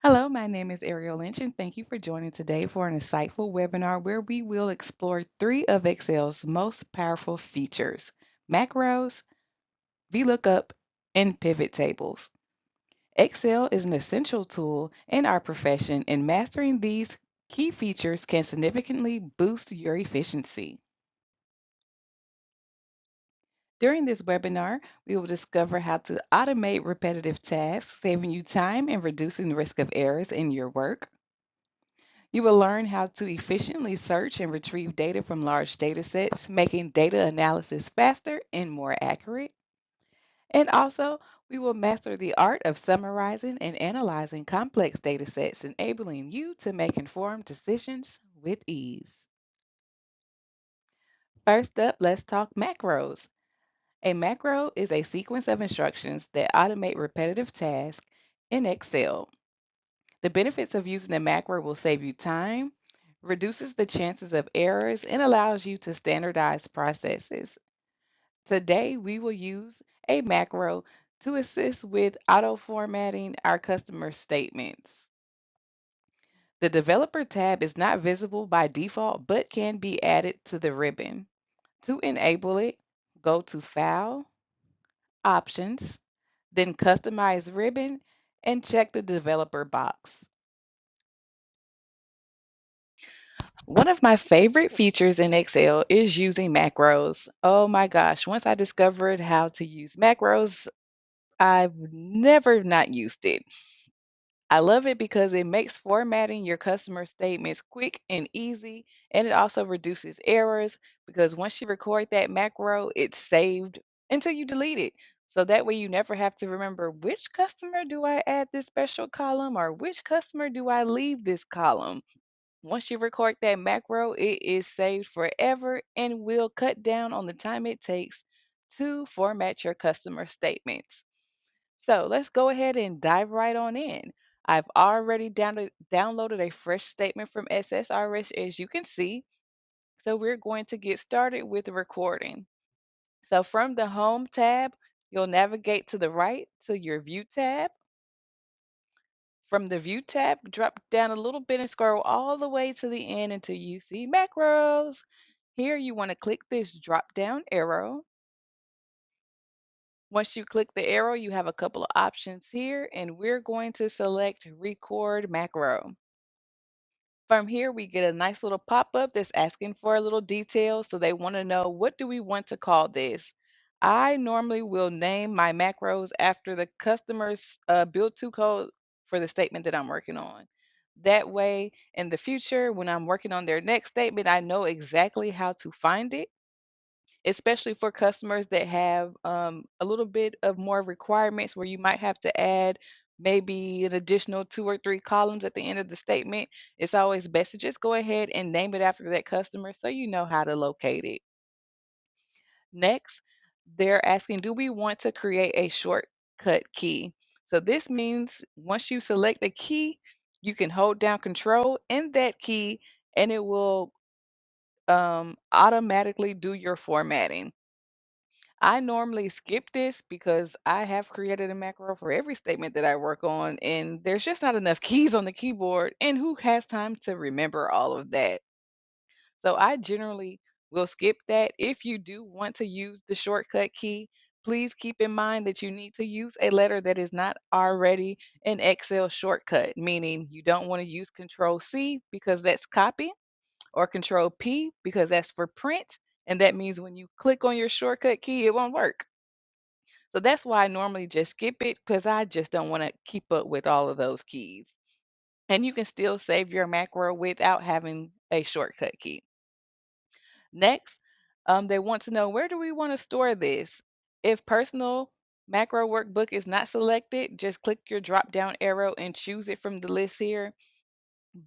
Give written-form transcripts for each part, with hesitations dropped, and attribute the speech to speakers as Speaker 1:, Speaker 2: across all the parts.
Speaker 1: Hello, my name is Ariel Lynch, and thank you for joining today for an insightful webinar where we will explore three of Excel's most powerful features: macros, VLOOKUP, and pivot tables. Excel is an essential tool in our profession, and mastering these key features can significantly boost your efficiency. During this webinar, we will discover how to automate repetitive tasks, saving you time and reducing the risk of errors in your work. You will learn how to efficiently search and retrieve data from large data sets, making data analysis faster and more accurate. And also, we will master the art of summarizing and analyzing complex data sets, enabling you to make informed decisions with ease. First up, let's talk macros. A macro is a sequence of instructions that automate repetitive tasks in Excel. The benefits of using a macro will save you time, reduces the chances of errors, and allows you to standardize processes. Today, we will use a macro to assist with auto formatting our customer statements. The developer tab is not visible by default but can be added to the ribbon. To enable it, go to File, Options, then Customize Ribbon, and check the developer box. One of my favorite features in Excel is using macros. Oh my gosh, once I discovered how to use macros, I've never not used it. I love it because it makes formatting your customer statements quick and easy, and it also reduces errors because once you record that macro, it's saved until you delete it. So that way you never have to remember which customer do I add this special column or which customer do I leave this column. Once you record that macro, it is saved forever and will cut down on the time it takes to format your customer statements. So let's go ahead and dive right on in. I've already downloaded a fresh statement from SSRS, as you can see. So we're going to get started with the recording. So from the Home tab, you'll navigate to the right to your View tab. From the View tab, drop down a little bit and scroll all the way to the end until you see macros. Here you want to click this drop down arrow. Once you click the arrow, you have a couple of options here, and we're going to select Record Macro. From here, we get a nice little pop-up that's asking for a little detail. So they want to know, what do we want to call this? I normally will name my macros after the customer's build to code for the statement that I'm working on. That way, in the future, when I'm working on their next statement, I know exactly how to find it, especially for customers that have a little bit of more requirements where you might have to add maybe an additional two or three columns at the end of the statement. It's always best to just go ahead and name it after that customer so you know how to locate it. Next, they're asking, do we want to create a shortcut key? So this means once you select a key, you can hold down control in that key and it will automatically do your formatting. I normally skip this because I have created a macro for every statement that I work on, and there's just not enough keys on the keyboard, and who has time to remember all of that? So I generally will skip that. If you do want to use the shortcut key, please keep in mind that you need to use a letter that is not already an Excel shortcut, meaning you don't want to use Control C because that's copy, or Control P because that's for print. And that means when you click on your shortcut key, it won't work. So that's why I normally just skip it because I just don't want to keep up with all of those keys. And you can still save your macro without having a shortcut key. Next, they want to know, where do we want to store this? If personal macro workbook is not selected, just click your drop down arrow and choose it from the list here.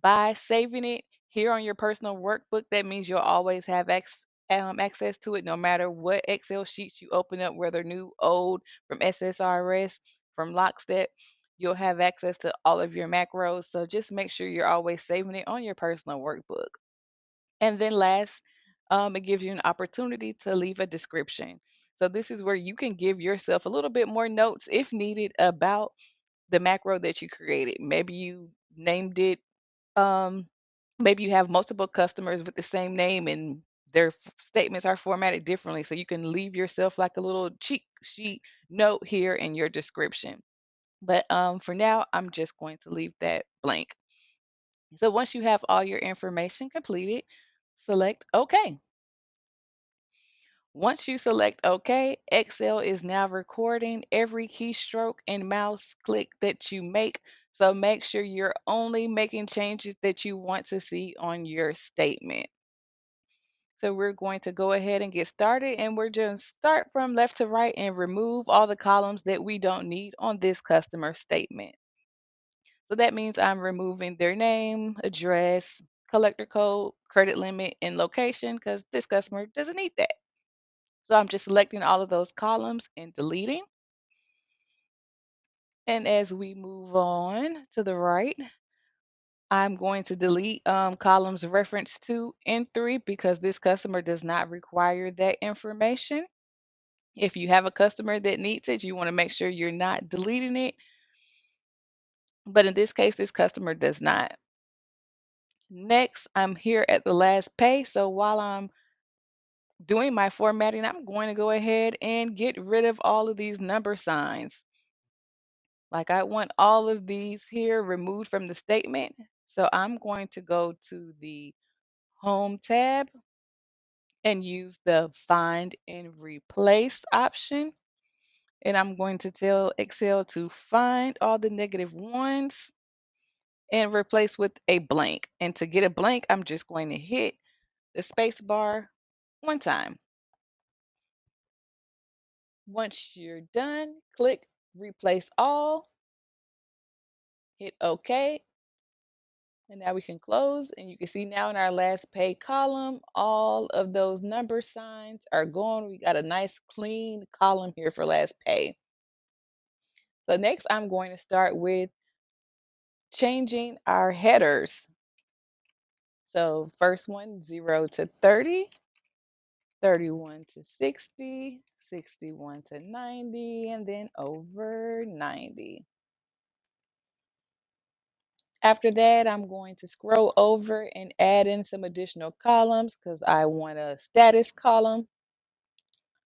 Speaker 1: By saving it here on your personal workbook, that means you'll always have access to it no matter what Excel sheets you open up, whether new, old, from SSRS, from Lockstep. You'll have access to all of your macros. So just make sure you're always saving it on your personal workbook. And then last, it gives you an opportunity to leave a description. So this is where you can give yourself a little bit more notes if needed about the macro that you created. Maybe you named it, um, maybe you have multiple customers with the same name and their statements are formatted differently. So you can leave yourself like a little cheat sheet note here in your description. But for now, I'm just going to leave that blank. So once you have all your information completed, select OK. Once you select OK, Excel is now recording every keystroke and mouse click that you make. So make sure you're only making changes that you want to see on your statement. So we're going to go ahead and get started, and we're just start from left to right and remove all the columns that we don't need on this customer statement. So that means I'm removing their name, address, collector code, credit limit, and location because this customer doesn't need that. So I'm just selecting all of those columns and deleting. And as we move on to the right, I'm going to delete columns reference 2 and 3 because this customer does not require that information. If you have a customer that needs it, you want to make sure you're not deleting it. But in this case, this customer does not. Next, I'm here at the last page. So while I'm doing my formatting, I'm going to go ahead and get rid of all of these number signs. Like I want all of these here removed from the statement. So I'm going to go to the Home tab and use the Find and Replace option. And I'm going to tell Excel to find all the negative ones and replace with a blank. And to get a blank, I'm just going to hit the space bar one time. Once you're done, click Replace All, hit OK, and now we can close. And you can see now in our last pay column, all of those number signs are gone. We got a nice clean column here for last pay. So next, I'm going to start with changing our headers. So first one, 0 to 30, 31 to 60, 61 to 90, and then over 90. After that, I'm going to scroll over and add in some additional columns because I want a status column,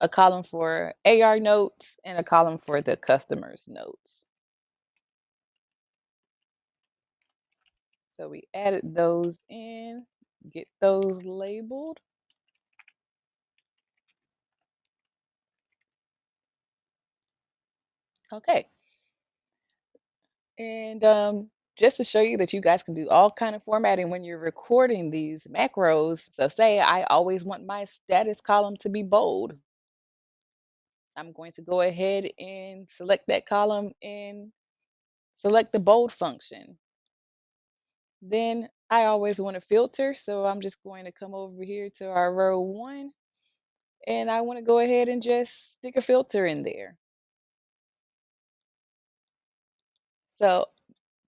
Speaker 1: a column for AR notes, and a column for the customer's notes. So we added those in, get those labeled. Okay. And just to show you that you guys can do all kind of formatting when you're recording these macros. So say I always want my status column to be bold. I'm going to go ahead and select that column and select the bold function. Then I always want to filter, so I'm just going to come over here to our row 1 and I want to go ahead and just stick a filter in there. So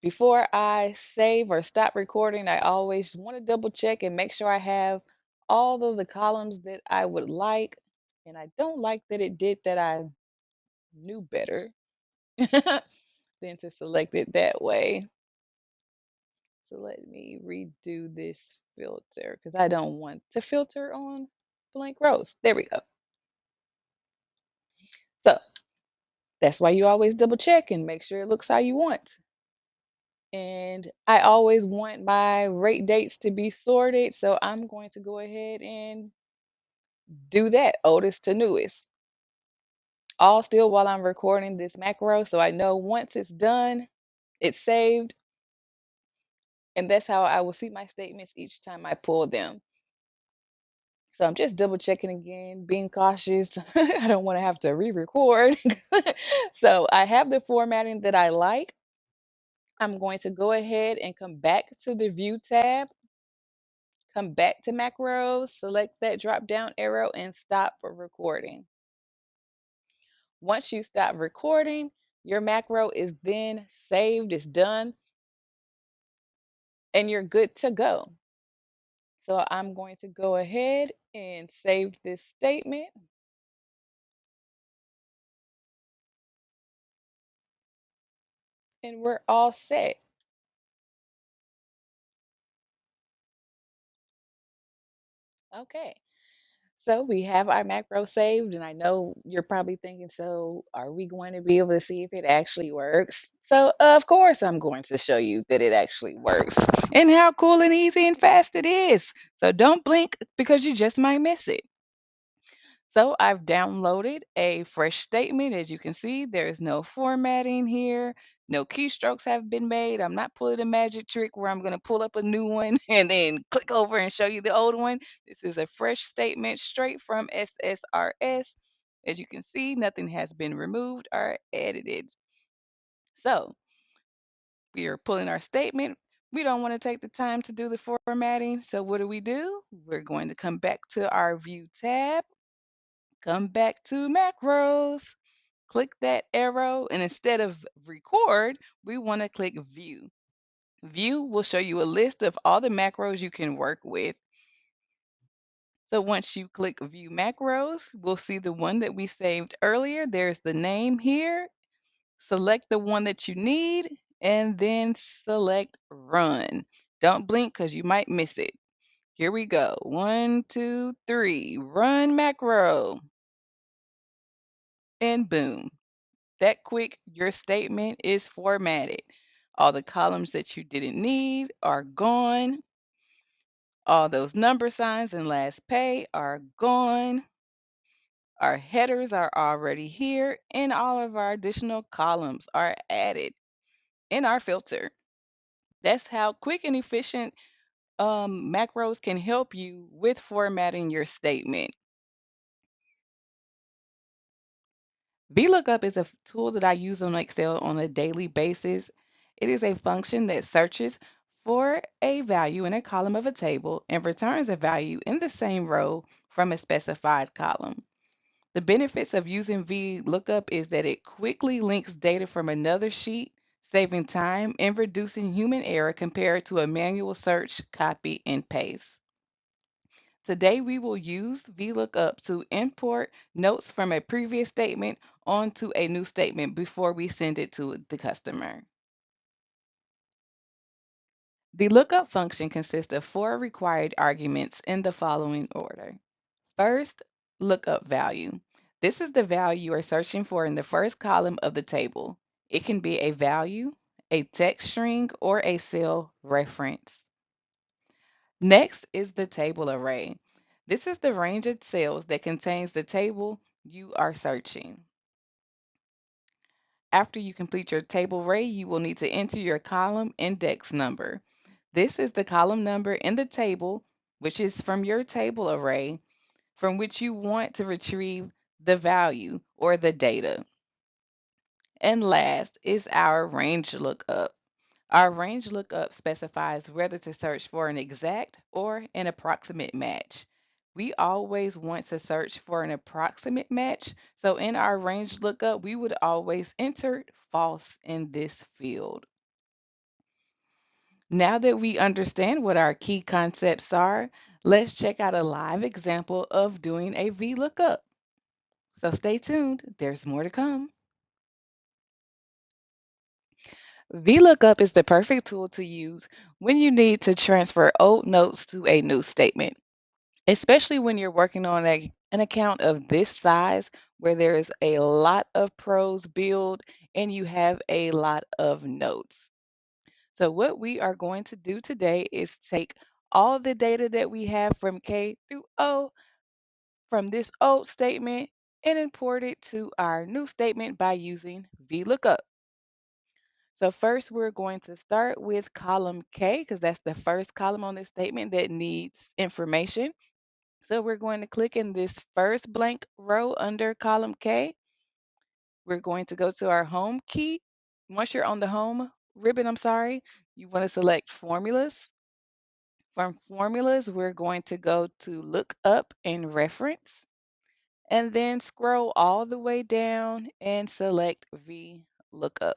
Speaker 1: before I save or stop recording, I always want to double check and make sure I have all of the columns that I would like. And I don't like that it did that. I knew better than to select it that way. So let me redo this filter because I don't want to filter on blank rows. There we go. So that's why you always double check and make sure it looks how you want. And I always want my rate dates to be sorted, so I'm going to go ahead and do that, oldest to newest. All still while I'm recording this macro, so I know once it's done, it's saved, and that's how I will see my statements each time I pull them. So I'm just double checking again, being cautious. I don't want to have to re-record. So I have the formatting that I like. I'm going to go ahead and come back to the View tab, come back to macros, select that drop down arrow and stop recording. Once you stop recording, your macro is then saved, it's done, and you're good to go. So I'm going to go ahead and save this statement. and we're all set. Okay. So we have our macro saved, and I know you're probably thinking, so are we going to be able to see if it actually works? So, of course, I'm going to show you that it actually works and how cool and easy and fast it is. So, don't blink because you just might miss it. So I've downloaded a fresh statement. As you can see, there's no formatting here. No keystrokes have been made. I'm not pulling a magic trick where I'm going to pull up a new one and then click over and show you the old one. This is a fresh statement straight from SSRS. As you can see, nothing has been removed or edited. So we are pulling our statement. We don't want to take the time to do the formatting. So what do? We're going to come back to our View tab. Come back to macros, click that arrow, and instead of record, we want to click view. View will show you a list of all the macros you can work with. So once you click view macros, we'll see the one that we saved earlier. There's the name here. Select the one that you need and then select run. Don't blink because you might miss it. Here we go. 1, 2, 3. Run macro. And boom. That quick, your statement is formatted. All the columns that you didn't need are gone. All those number signs and last pay are gone. Our headers are already here, and all of our additional columns are added in our filter. That's how quick and efficient macros can help you with formatting your statement. VLOOKUP is a tool that I use on Excel on a daily basis. It is a function that searches for a value in a column of a table and returns a value in the same row from a specified column. The benefits of using VLOOKUP is that it quickly links data from another sheet, saving time and reducing human error compared to a manual search, copy, and paste. Today, we will use VLOOKUP to import notes from a previous statement onto a new statement before we send it to the customer. The lookup function consists of four required arguments in the following order. First, lookup value. This is the value you are searching for in the first column of the table. It can be a value, a text string, or a cell reference. Next is the table array. This is the range of cells that contains the table you are searching. After you complete your table array, you will need to enter your column index number. This is the column number in the table, which is from your table array, from which you want to retrieve the value or the data. And last is our range lookup. Our range lookup specifies whether to search for an exact or an approximate match. We always want to search for an approximate match, so in our range lookup, we would always enter false in this field. Now that we understand what our key concepts are, let's check out a live example of doing a VLOOKUP. So stay tuned, there's more to come. VLOOKUP is the perfect tool to use when you need to transfer old notes to a new statement, especially when you're working on an account of this size where there is a lot of prose build and you have a lot of notes. So what we are going to do today is take all the data that we have from K through O from this old statement and import it to our new statement by using VLOOKUP. So first we're going to start with column K because that's the first column on this statement that needs information. So we're going to click in this first blank row under column K. We're going to go to our home key. Once you're on the home ribbon, you want to select formulas. From formulas, we're going to go to look up and reference, and then scroll all the way down and select VLOOKUP.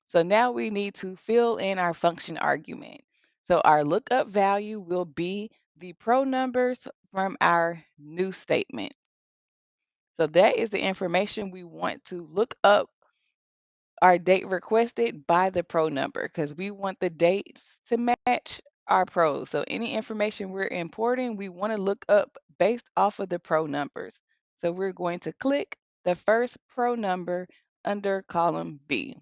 Speaker 1: So now we need to fill in our function argument. So our lookup value will be the pro numbers from our new statement. So that is the information we want to look up our date requested by the pro number because we want the dates to match our pros. So any information we're importing, we want to look up based off of the pro numbers. So we're going to click the first pro number under column B.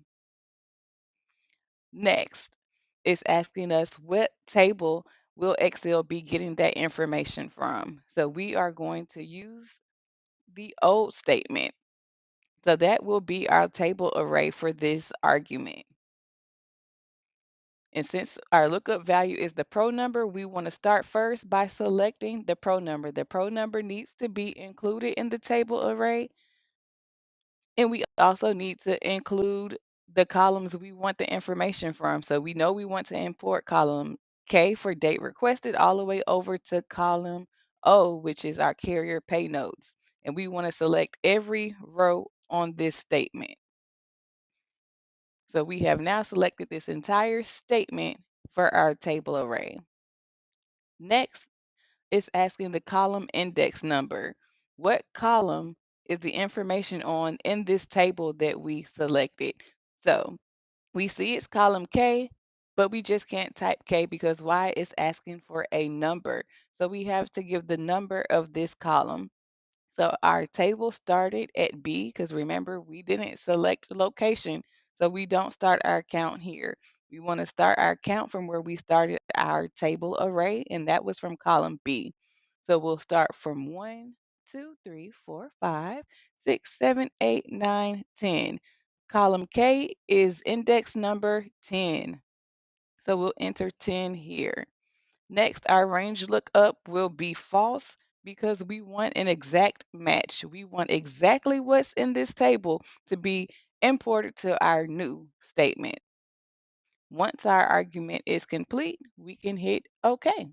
Speaker 1: Next, it's asking us what table will Excel be getting that information from. So we are going to use the old statement. So that will be our table array for this argument. And since our lookup value is the pro number, we want to start first by selecting the pro number. The pro number needs to be included in the table array. And we also need to include the columns we want the information from. So we know we want to import column K for date requested all the way over to column O, which is our carrier pay notes. And we want to select every row on this statement. So we have now selected this entire statement for our table array. Next, it's asking the column index number. What column is the information on in this table that we selected? So we see it's column K, but we just can't type K because why? It's asking for a number. So we have to give the number of this column. So our table started at B because remember, we didn't select location, so we don't start our count here. We want to start our count from where we started our table array, and that was from column B. So we'll start from 1, 2, 3, 4, 5, 6, 7, 8, 9, 10. Column K is index number 10. So we'll enter 10 here. Next, our range lookup will be false because we want an exact match. We want exactly what's in this table to be imported to our new statement. Once our argument is complete, we can hit OK.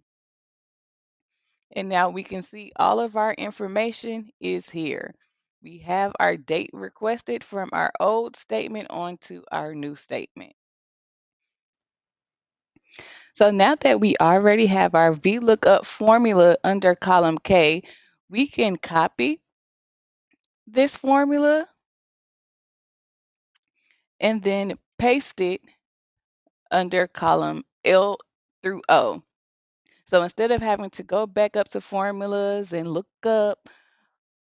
Speaker 1: And now we can see all of our information is here. We have our date requested from our old statement onto our new statement. So now that we already have our VLOOKUP formula under column K, we can copy this formula and then paste it under column L through O. So instead of having to go back up to formulas and look up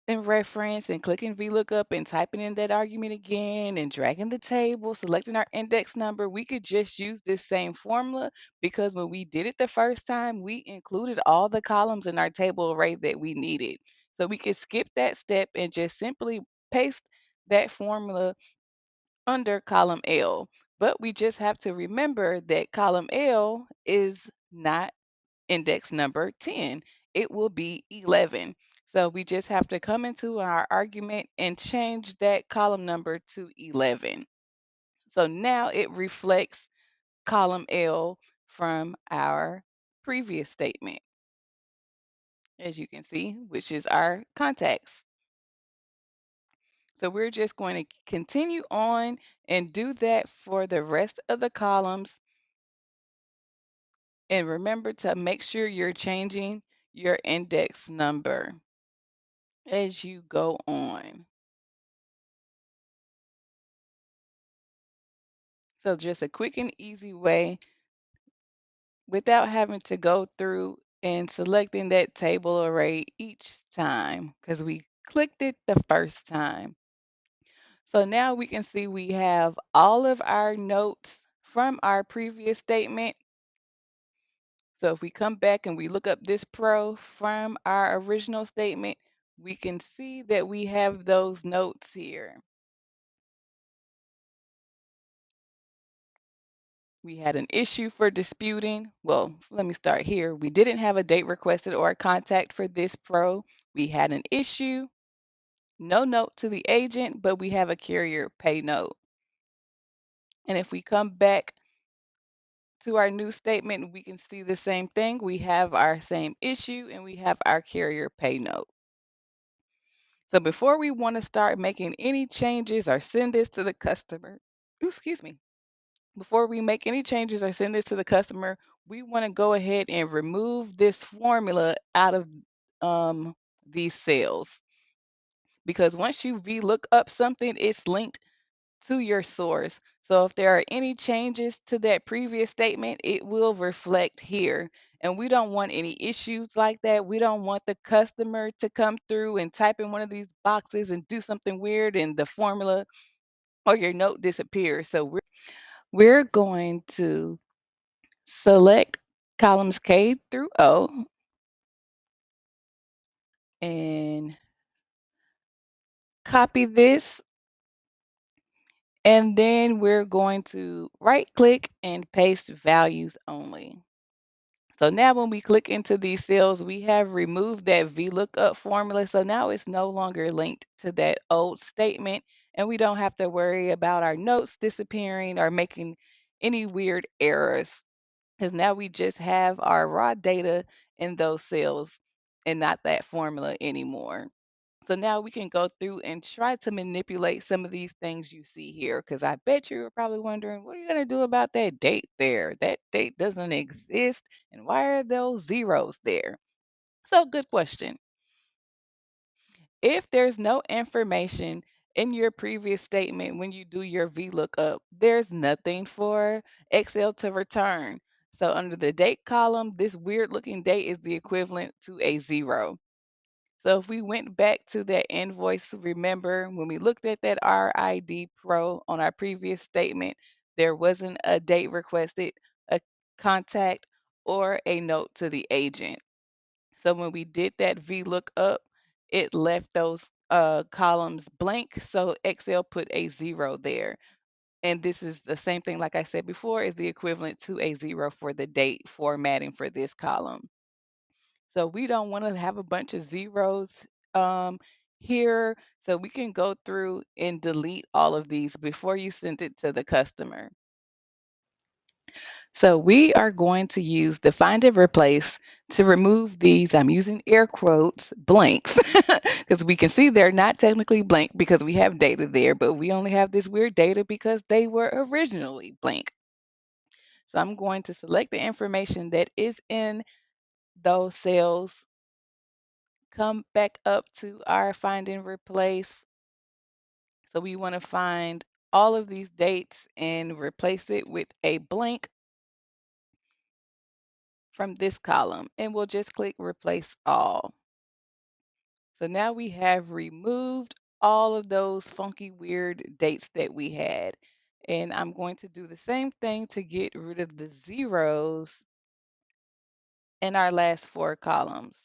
Speaker 1: and reference and clicking VLOOKUP and typing in that argument again and dragging the table, selecting our index number, we could just use this same formula because when we did it the first time, we included all the columns in our table array that we needed. So we could skip that step and just simply paste that formula under column L. But we just have to remember that column L is not index number 10. It will be 11. So we just have to come into our argument and change that column number to 11. So now it reflects column L from our previous statement, as you can see, which is our contacts. So we're just going to continue on and do that for the rest of the columns. And remember to make sure you're changing your index number as you go on. So just a quick and easy way without having to go through and selecting that table array each time because we clicked it the first time. So now we can see we have all of our notes from our previous statement. So if we come back and we look up this pro from our original statement, we can see that we have those notes here. We had an issue for disputing. Well, let me start here. We didn't have a date requested or a contact for this pro. We had an issue, no note to the agent, but we have a carrier pay note. And if we come back to our new statement, we can see the same thing. We have our same issue and we have our carrier pay note. So before we want to start making any changes or send this to the customer, excuse me, before we make any changes or send this to the customer, we want to go ahead and remove this formula out of these cells. Because once you VLOOK up something, it's linked to your source. So if there are any changes to that previous statement, it will reflect here. And we don't want any issues like that. We don't want the customer to come through and type in one of these boxes and do something weird and the formula or your note disappears. So we're going to select columns K through O and copy this. And then we're going to right click and paste values only. So now when we click into these cells, we have removed that VLOOKUP formula. So now it's no longer linked to that old statement, and we don't have to worry about our notes disappearing or making any weird errors, because now we just have our raw data in those cells and not that formula anymore. So now we can go through and try to manipulate some of these things you see here, because I bet you're probably wondering, what are you going to do about that date there? That date doesn't exist, and why are those zeros there? So, good question. If there's no information in your previous statement when you do your VLOOKUP, there's nothing for Excel to return. So, under the date column, this weird looking date is the equivalent to a zero. So if we went back to that invoice, remember when we looked at that RID Pro on our previous statement, there wasn't a date requested, a contact, or a note to the agent. So when we did that VLOOKUP, it left those columns blank. So Excel put a zero there. And this is the same thing, like I said before, is the equivalent to a zero for the date formatting for this column. So we don't want to have a bunch of zeros um, here. So we can go through and delete all of these before you send it to the customer. So we are going to use the find and replace to remove these, I'm using air quotes, blanks, because we can see they're not technically blank because we have data there, but we only have this weird data because they were originally blank. So I'm going to select the information that is in those cells, come back up to our find and replace. So we want to find all of these dates and replace it with a blank from this column. And we'll just click replace all. So now we have removed all of those funky, weird dates that we had. And I'm going to do the same thing to get rid of the zeros in our last four columns.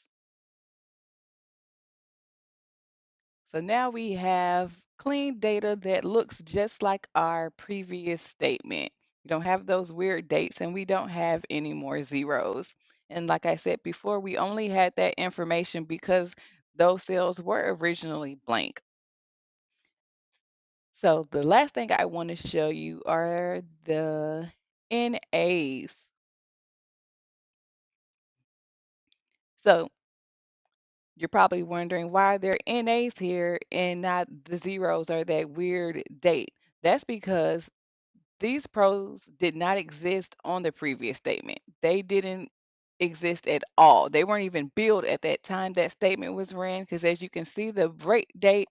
Speaker 1: So now we have clean data that looks just like our previous statement. We don't have those weird dates and we don't have any more zeros. And like I said before, we only had that information because those cells were originally blank. So the last thing I want to show you are the NAs. So you're probably wondering, why are there NAs here and not the zeros or that weird date? That's because these pros did not exist on the previous statement. They didn't exist at all. They weren't even billed at that time that statement was ran, because as you can see, the break date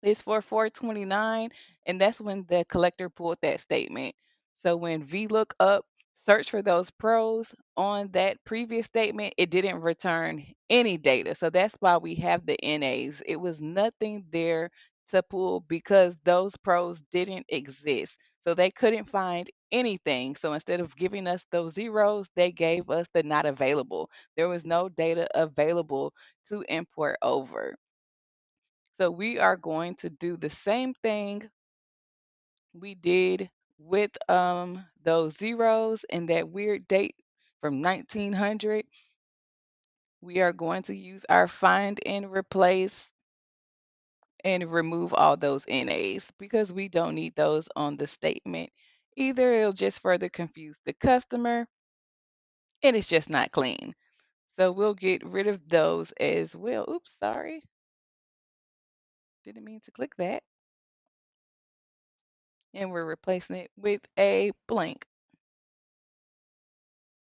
Speaker 1: is for 429, and that's when the collector pulled that statement. So when VLOOKUP searched for those pros on that previous statement, it didn't return any data. So that's why we have the NAs. It was nothing there to pull because those pros didn't exist. So they couldn't find anything. So instead of giving us those zeros, they gave us the not available. There was no data available to import over. So we are going to do the same thing we did with those zeros and that weird date from 1900. We are going to use our find and replace and remove all those NAs because we don't need those on the statement. Either it'll just further confuse the customer and it's just not clean. So we'll get rid of those as well. Oops, sorry. Didn't mean to click that. And we're replacing it with a blank.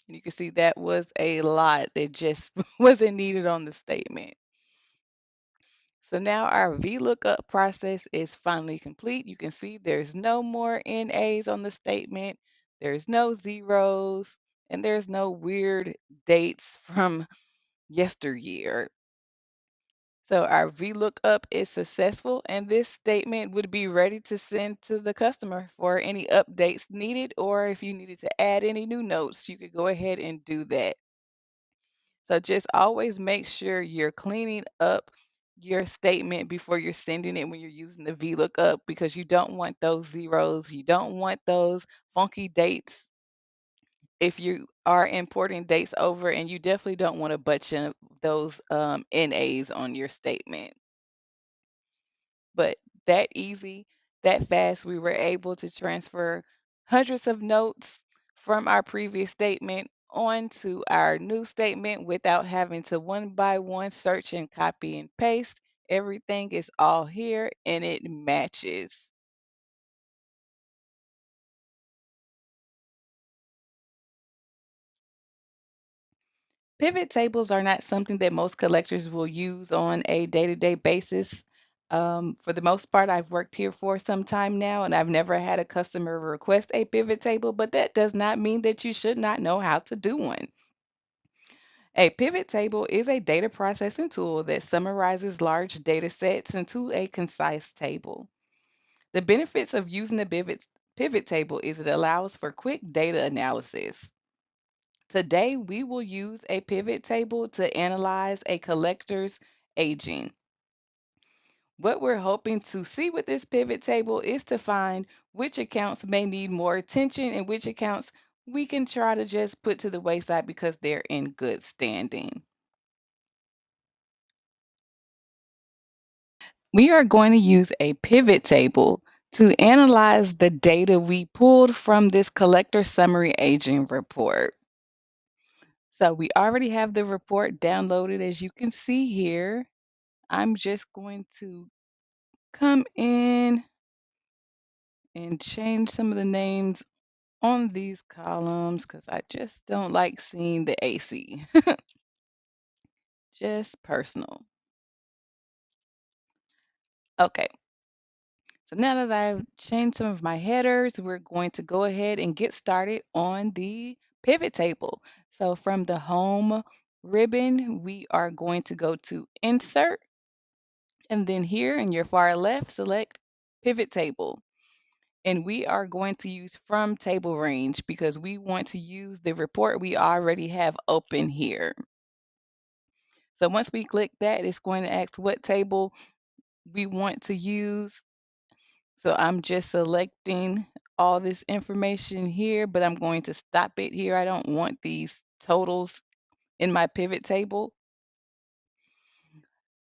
Speaker 1: You can see that was a lot that just wasn't needed on the statement. So now our VLOOKUP process is finally complete. You can see there's no more NAs on the statement, there's no zeros, and there's no weird dates from yesteryear. So our VLOOKUP is successful, and this statement would be ready to send to the customer for any updates needed, or if you needed to add any new notes, you could go ahead and do that. So just always make sure you're cleaning up your statement before you're sending it when you're using the VLOOKUP, because you don't want those zeros, you don't want those funky dates if you are importing dates over, and you definitely don't want a bunch of those NAs on your statement. But that easy, that fast, we were able to transfer hundreds of notes from our previous statement onto our new statement without having to one by one search and copy and paste. Everything is all here and it matches. Pivot tables are not something that most collectors will use on a day-to-day basis. For the most part, I've worked here for some time now, and I've never had a customer request a pivot table, but that does not mean that you should not know how to do one. A pivot table is a data processing tool that summarizes large data sets into a concise table. The benefits of using a pivot table is it allows for quick data analysis. Today, we will use a pivot table to analyze a collector's aging. What we're hoping to see with this pivot table is to find which accounts may need more attention and which accounts we can try to just put to the wayside because they're in good standing. We are going to use a pivot table to analyze the data we pulled from this collector summary aging report. So we already have the report downloaded, as you can see here. I'm just going to come in and change some of the names on these columns because I just don't like seeing the AC. Just personal. Okay, so now that I've changed some of my headers, we're going to go ahead and get started on the pivot table. So from the home ribbon, we are going to go to Insert, and then here in your far left, select Pivot Table. And we are going to use from table range because we want to use the report we already have open here. So once we click that, it's going to ask what table we want to use. So I'm just selecting all this information here, but I'm going to stop it here. I don't want these totals in my pivot table.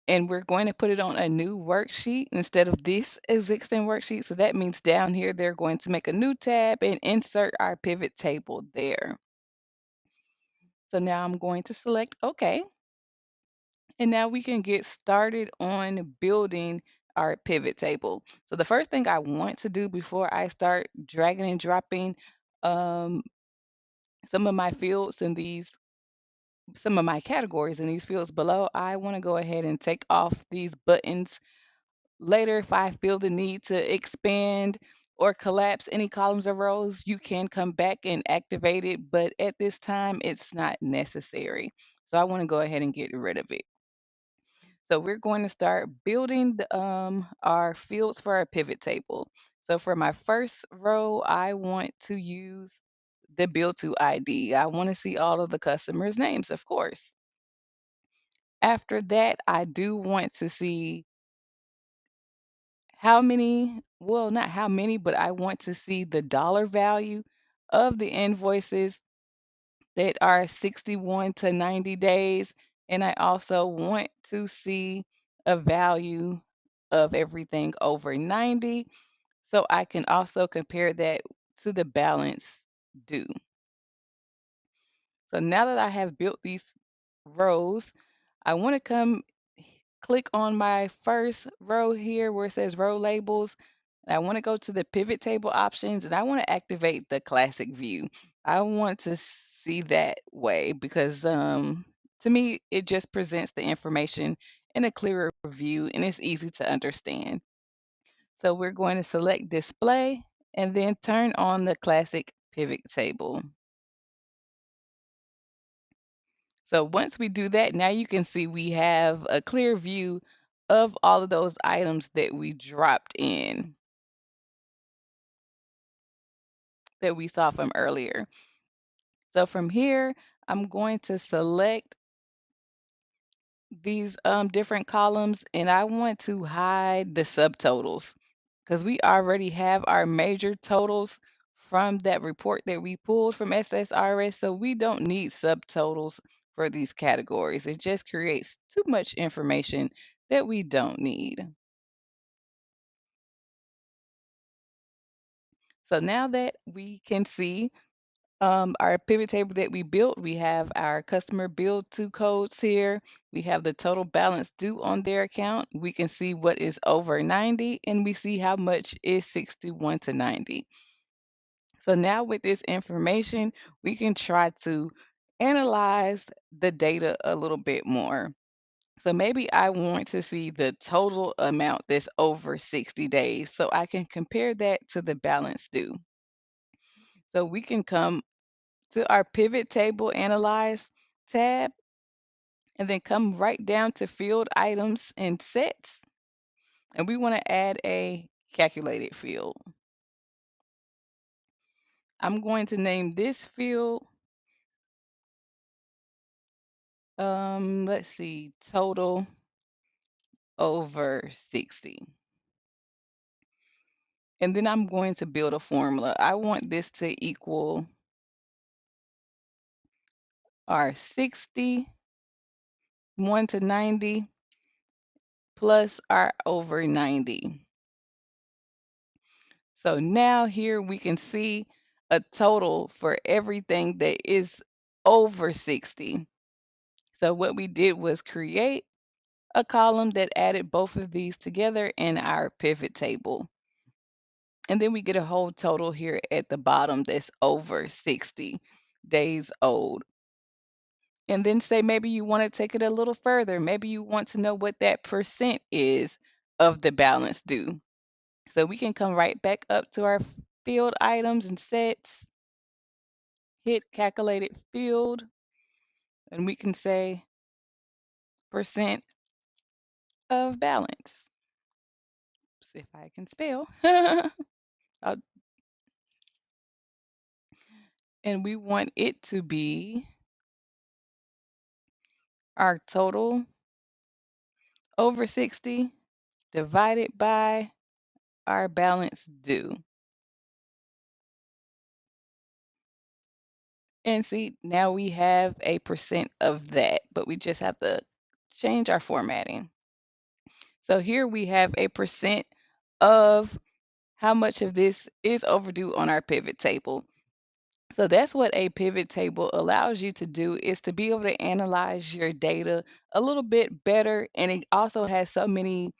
Speaker 1: And we're going to put it on a new worksheet instead of this existing worksheet. So that means down here, they're going to make a new tab and insert our pivot table there. So now I'm going to select OK. And now we can get started on building our pivot table. So the first thing I want to do before I start dragging and dropping um, some of my fields in these, some of my categories in these fields below, I want to go ahead and take off these buttons. Later, if I feel the need to expand or collapse any columns or rows, you can come back and activate it, but at this time, it's not necessary. So I want to go ahead and get rid of it. So we're going to start building our fields for our pivot table. So for my first row, I want to use the build to ID. I want to see all of the customers' names, of course. After that, I do want to see how many, well, not how many, but I want to see the dollar value of the invoices that are 61 to 90 days. And I also want to see a value of everything over 90 so I can also compare that to the balance due. So now that I have built these rows, I want to come click on my first row here where it says row labels. I want to go to the pivot table options and I want to activate the classic view. I want to see that way because to me, it just presents the information and a clearer view, and it's easy to understand. So we're going to select display and then turn on the classic pivot table. So once we do that, now you can see we have a clear view of all of those items that we dropped in that we saw from earlier. So from here, I'm going to select these different columns, and I want to hide the subtotals because we already have our major totals from that report that we pulled from SSRS, so we don't need subtotals for these categories. It just creates too much information that we don't need. So now that we can see our pivot table that we built, we have our customer bill to codes here. We have the total balance due on their account. We can see what is over 90 and we see how much is 61 to 90. So now with this information, we can try to analyze the data a little bit more. So maybe I want to see the total amount that's over 60 days so I can compare that to the balance due. So we can come to our pivot table analyze tab and then come right down to field items and sets. And we want to add a calculated field. I'm going to name this field, let's see, total over 60. And then I'm going to build a formula. I want this to equal our 61 to 90 plus our over 90. So now here we can see a total for everything that is over 60. So what we did was create a column that added both of these together in our pivot table. And then we get a whole total here at the bottom that's over 60 days old. And then say maybe you want to take it a little further. Maybe you want to know what that percent is of the balance due. So we can come right back up to our field items and sets, hit calculated field, and we can say percent of balance. See if I can spell. And we want it to be our total over 60 divided by our balance due. And see, now we have a percent of that, but we just have to change our formatting. So here we have a percent of how much of this is overdue on our pivot table. So that's what a pivot table allows you to do is to be able to analyze your data a little bit better. And it also has so many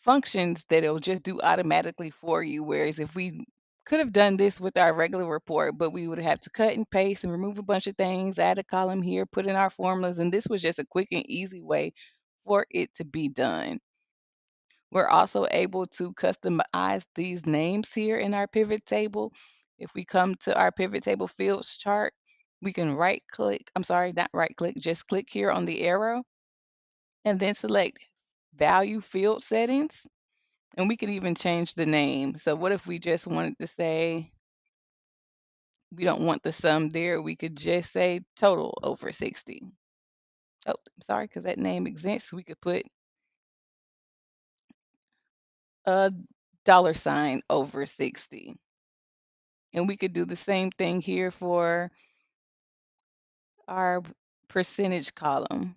Speaker 1: functions that it'll just do automatically for you. Whereas if we could have done this with our regular report, but we would have to cut and paste and remove a bunch of things, add a column here, put in our formulas. And this was just a quick and easy way for it to be done. We're also able to customize these names here in our pivot table. If we come to our pivot table fields chart, we can right click, I'm sorry, not right click, just click here on the arrow and then select value field settings. And we can even change the name. So what if we just wanted to say, we don't want the sum there, we could just say total over 60. Oh, I'm sorry, because that name exists. We could put a $ over 60. And we could do the same thing here for our percentage column.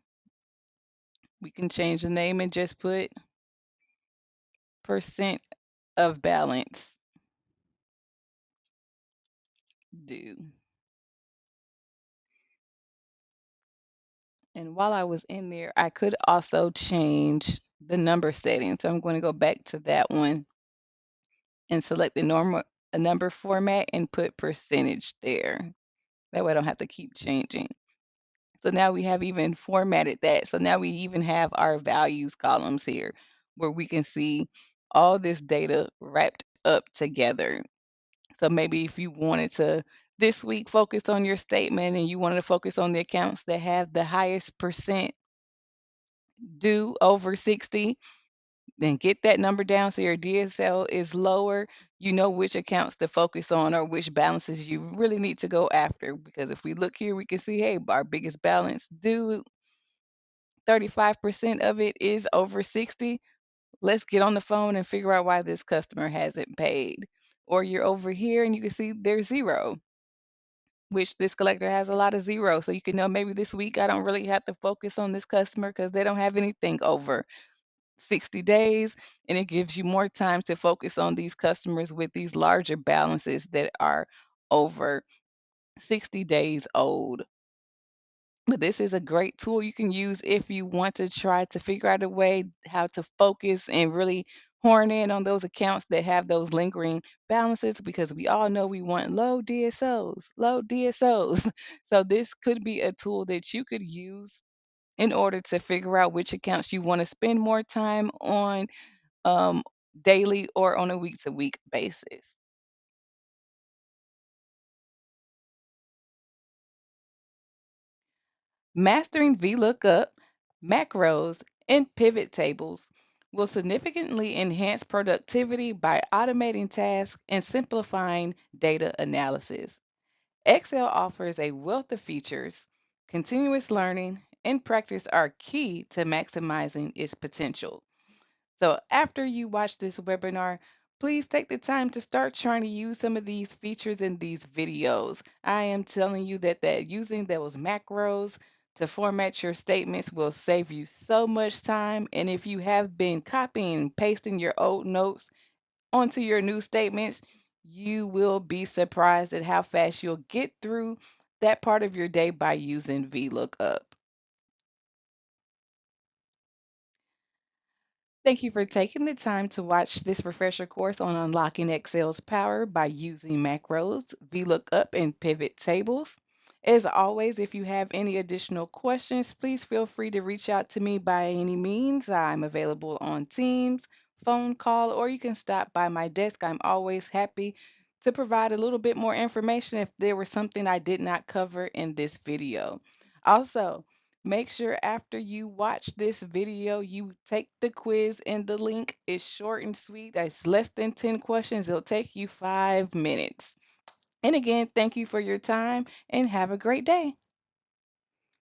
Speaker 1: We can change the name and just put percent of balance due. And while I was in there, I could also change the number setting. So I'm going to go back to that one and select the normal a number format and put percentage there. That way I don't have to keep changing. So now we have even formatted that. So now we even have our values columns here where we can see all this data wrapped up together. So maybe if you wanted to this week focus on your statement and you wanted to focus on the accounts that have the highest percent due over 60, then get that number down so your DSL is lower. You know which accounts to focus on or which balances you really need to go after. Because if we look here, we can see, hey, our biggest balance due, 35% of it is over 60. Let's get on the phone and figure out why this customer hasn't paid. Or you're over here and you can see there's zero, which this collector has a lot of zero. So you can know maybe this week I don't really have to focus on this customer because they don't have anything over 60 days. And it gives you more time to focus on these customers with these larger balances that are over 60 days old. But this is a great tool you can use if you want to try to figure out a way how to focus and really horn in on those accounts that have those lingering balances because we all know we want low DSOs, low DSOs. So this could be a tool that you could use in order to figure out which accounts you want to spend more time on um, daily or on a week to week basis. Mastering VLOOKUP, macros, and pivot tables will significantly enhance productivity by automating tasks and simplifying data analysis. Excel offers a wealth of features. Continuous learning and practice are key to maximizing its potential. So after you watch this webinar, please take the time to start trying to use some of these features in these videos. I am telling you that using those macros to format your statements will save you so much time. And if you have been copying and pasting your old notes onto your new statements, you will be surprised at how fast you'll get through that part of your day by using VLOOKUP. Thank you for taking the time to watch this refresher course on unlocking Excel's power by using macros, VLOOKUP, and pivot tables. As always, if you have any additional questions, please feel free to reach out to me by any means. I'm available on Teams, phone call, or you can stop by my desk. I'm always happy to provide a little bit more information if there was something I did not cover in this video. Also, make sure after you watch this video, you take the quiz in the link. It's short and sweet. It's less than 10 questions. It'll take you 5 minutes. And again, thank you for your time and have a great day.